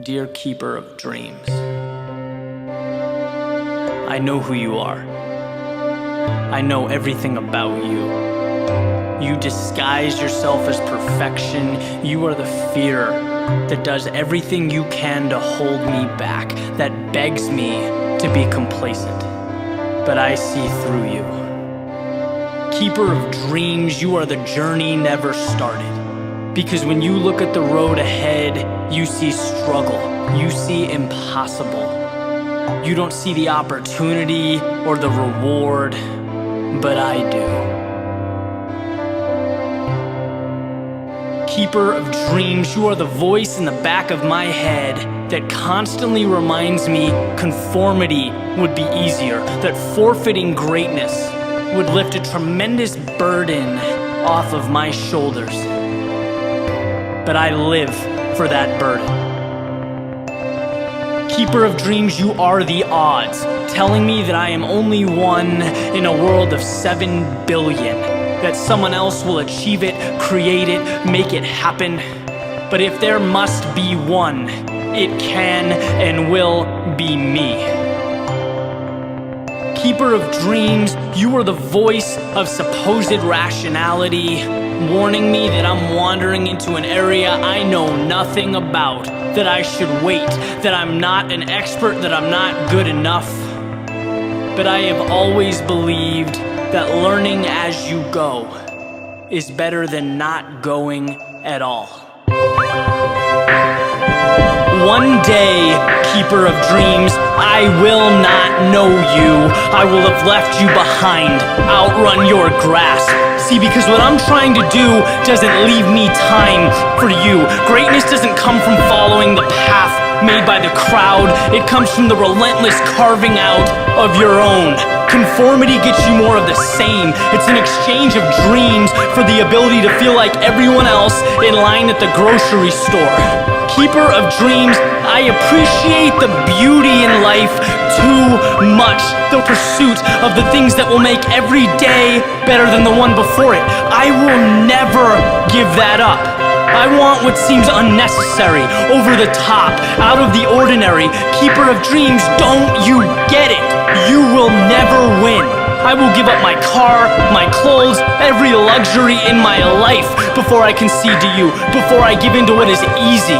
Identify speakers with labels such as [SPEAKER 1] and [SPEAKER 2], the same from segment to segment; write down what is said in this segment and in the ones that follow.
[SPEAKER 1] Dear keeper of dreams, I know who you are. I know everything about you. You disguise yourself as perfection. You are the fear that does everything you can to hold me back, that begs me to be complacent. But I see through you. Keeper of dreams, you are the journey never started. Because when you look at the road ahead, you see struggle, you see impossible. You don't see the opportunity or the reward, but I do. Keeper of dreams, you are the voice in the back of my head that constantly reminds me conformity would be easier, that forfeiting greatness would lift a tremendous burden off of my shoulders. But I live for that burden. Keeper of dreams, you are the odds, telling me that I am only one in a world of 7 billion, that someone else will achieve it, create it, make it happen. But if there must be one, it can and will be me. Keeper of dreams, you are the voice of supposed rationality, warning me that I'm wandering into an area I know nothing about, that I should wait, that I'm not an expert, that I'm not good enough. But I have always believed that learning as you go is better than not going at all. One day, keeper of dreams, I will not know you. I will have left you behind, outrun your grasp. See, because what I'm trying to do doesn't leave me time for you. Greatness doesn't come from following the path made by the crowd. It comes from the relentless carving out of your own. Conformity gets you more of the same. It's an exchange of dreams for the ability to feel like everyone else in line at the grocery store. Keeper of dreams, I appreciate the beauty in life too much. The pursuit of the things that will make every day better than the one before it. I will never give that up. I want what seems unnecessary, over the top, out of the ordinary. Keeper of dreams, don't you get it? You will never win. I will give up my car, my clothes, every luxury in my life before I concede to you, before I give in to what is easy.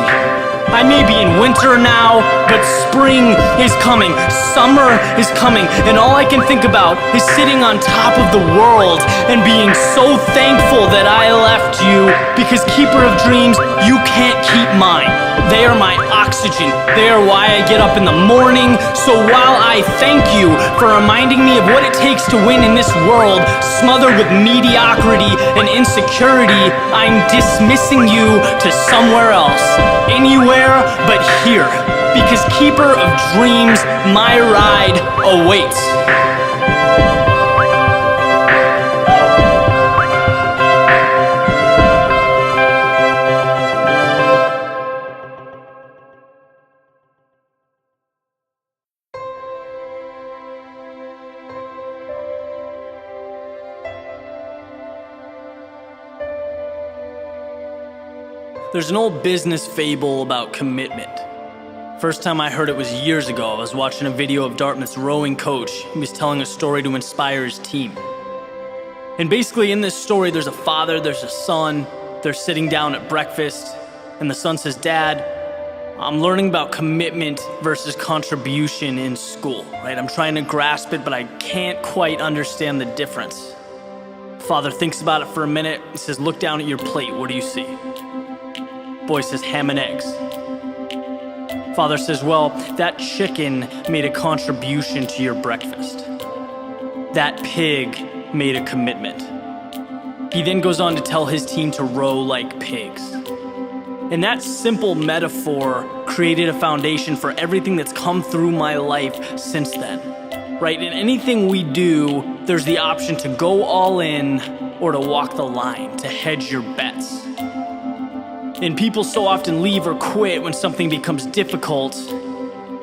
[SPEAKER 1] I may be in winter now, but spring is coming, summer is coming, and all I can think about is sitting on top of the world and being so thankful that I left you, because keeper of dreams, you can't keep mine. They are my oxygen. They are why I get up in the morning. So while I thank you for reminding me of what it takes to win in this world, smothered with mediocrity and insecurity, I'm dismissing you to somewhere else. Anywhere but here. Because keeper of dreams, my ride awaits. There's an old business fable about commitment. First time I heard it was years ago. I was watching a video of Dartmouth's rowing coach. He was telling a story to inspire his team. And basically in this story, there's a father, there's a son, they're sitting down at breakfast, and the son says, "Dad, I'm learning about commitment versus contribution in school, right? I'm trying to grasp it, but I can't quite understand the difference." Father thinks about it for a minute. He says, "Look down at your plate. What do you see?" Boy says, "Ham and eggs." Father says, "Well, that chicken made a contribution to your breakfast. That pig made a commitment." He then goes on to tell his team to row like pigs. And that simple metaphor created a foundation for everything that's come through my life since then. Right? In anything we do, there's the option to go all in or to walk the line, to hedge your bets. And people so often leave or quit when something becomes difficult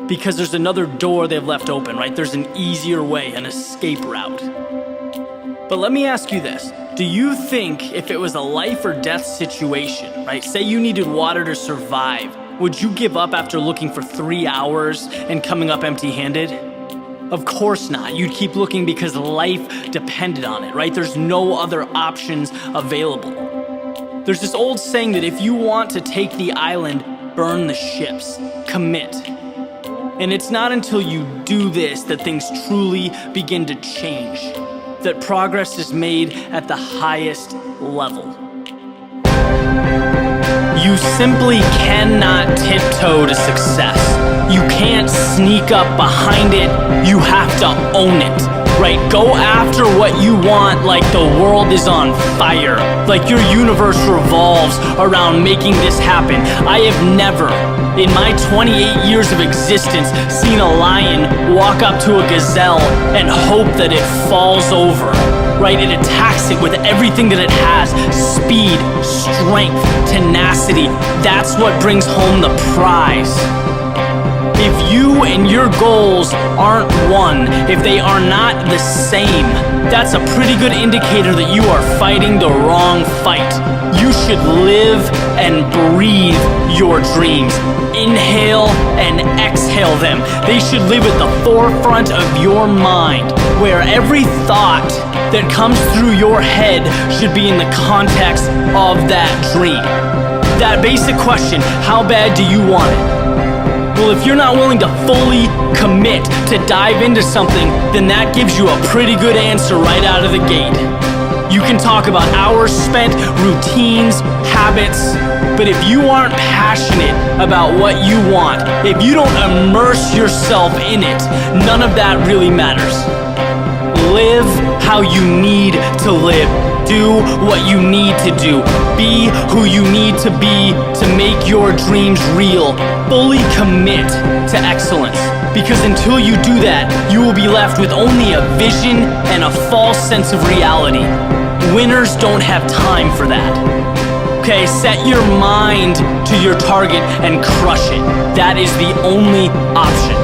[SPEAKER 1] because there's another door they've left open, right? There's an easier way, an escape route. But let me ask you this. Do you think if it was a life or death situation, right? Say you needed water to survive, Would you give up after looking for 3 hours and coming up empty-handed? Of course not. You'd keep looking because life depended on it, right? There's no other options available. There's this old saying that if you want to take the island, burn the ships. Commit. And it's not until you do this that things truly begin to change, that progress is made at the highest level. You simply cannot tiptoe to success. You can't sneak up behind it. You have to own it, right? Go after what you want like the world is on fire, like your universe revolves around making this happen. I have never, in my 28 years of existence, seen a lion walk up to a gazelle and hope that it falls over, right? It attacks it with everything that it has. Speed, strength, tenacity. That's what brings home the prize. If you and your goals aren't one, if they are not the same, that's a pretty good indicator that you are fighting the wrong fight. You should live and breathe your dreams. Inhale and exhale them. They should live at the forefront of your mind, where every thought that comes through your head should be in the context of that dream. That basic question, how bad do you want it? Well, if you're not willing to fully commit to dive into something, then that gives you a pretty good answer right out of the gate. You can talk about hours spent, routines, habits, but if you aren't passionate about what you want, if you don't immerse yourself in it, none of that really matters. Live how you need to live. Do what you need to do. Be who you need to be to make your dreams real. Fully commit to excellence. Because until you do that, you will be left with only a vision and a false sense of reality. Winners don't have time for that. Okay, set your mind to your target and crush it. That is the only option.